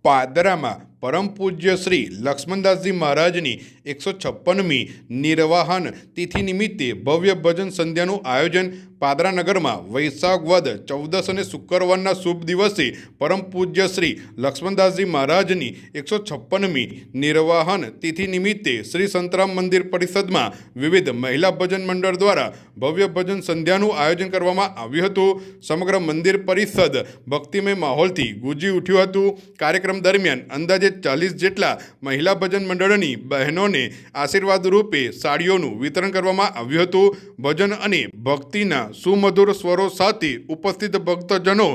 પાદરામાં પરમ પૂજ્ય શ્રી લક્ષ્મણદાસજી મહારાજની 156મી નિર્વાહન તિથિ નિમિત્તે ભવ્ય ભજન સંધ્યાનું આયોજન પાદરા નગરમાં વૈશાખ વદ 14 અને શુક્રવારના શુભ દિવસે પરમ પૂજ્ય શ્રી લક્ષ્મણદાસજી મહારાજની 156મી નિર્વાહન તિથિ નિમિત્તે શ્રી સંતરામ મંદિર પરિષદમાં વિવિધ મહિલા ભજન મંડળ દ્વારા ભવ્ય ભજન સંધ્યાનું આયોજન કરવામાં આવ્યું હતું। સમગ્ર મંદિર પરિષદ ભક્તિમય માહોલથી ગુંજી ઉઠ્યું હતું। કાર્યક્રમ દરમિયાન અંદાજે 40 જેટલા મહિલા ભજન મંડળની બહેનોને આશીર્વાદ રૂપે સાડીઓનું વિતરણ કરવામાં આવ્યું હતું। ભજન અને ભક્તિના સુમધુર સ્વરો સાથે ઉપસ્થિત ભક્તજનો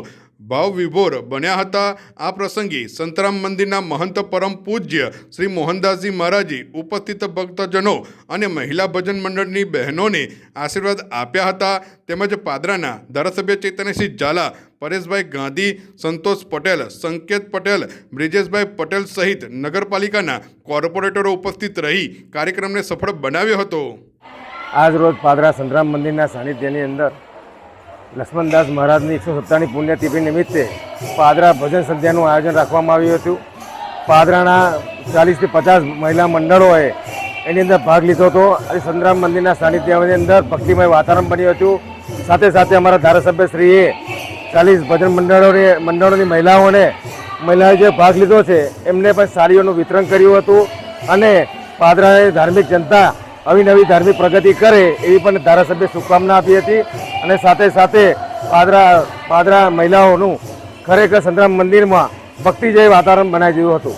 ભાવ વિભોર બન્યા હતા। આ પ્રસંગે સંતરામ મંદિરના મહંત પરમ પૂજ્ય શ્રી મોહનદાસજી મહારાજે ઉપસ્થિત ભક્તજનો અને મહિલા ભજન મંડળની બહેનોને આશીર્વાદ આપ્યા હતા। તેમજ પાદરાના ધારાસભ્ય ચૈતન્યસિંહ ઝાલા, પરેશભાઈ ગાંધી, સંતોષ પટેલ, સંકેત પટેલ, બ્રિજેશભાઈ પટેલ સહિત નગરપાલિકાના કોર્પોરેટરો ઉપસ્થિત રહી કાર્યક્રમને સફળ બનાવ્યો હતો। આજ રોજ પાદરા સંતરામ મંદિરના સાનિધ્યની અંદર લક્ષ્મણદાસ મહારાજની 157મી પુણ્યતિથિ નિમિત્તે પાદરા ભજન સંધ્યાનું આયોજન રાખવામાં આવ્યું હતું। પાદરાના 40થી 50 મહિલા મંડળોએ એની અંદર ભાગ લીધો હતો। અને સંતરામ મંદિરના સાનિધ્યની અંદર ભક્તિમય વાતાવરણ બન્યું હતું। સાથે સાથે અમારા ધારાસભ્યશ્રીએ 40 ભજન મંડળોની મહિલાઓએ જે ભાગ લીધો છે એમને પણ સાડીઓનું વિતરણ કર્યું હતું। અને પાદરાની ધાર્મિક જનતા અવિનવી ધાર્મિક પ્રગતિ કરે એવી પણ ધારાસભ્ય શુભકામના આપી હતી। અને સાથે સાથે પાદરા મહિલાઓનું ખરેખર સંતરામ મંદિરમાં ભક્તિજય વાતાવરણ બનાવી દીધું હતું।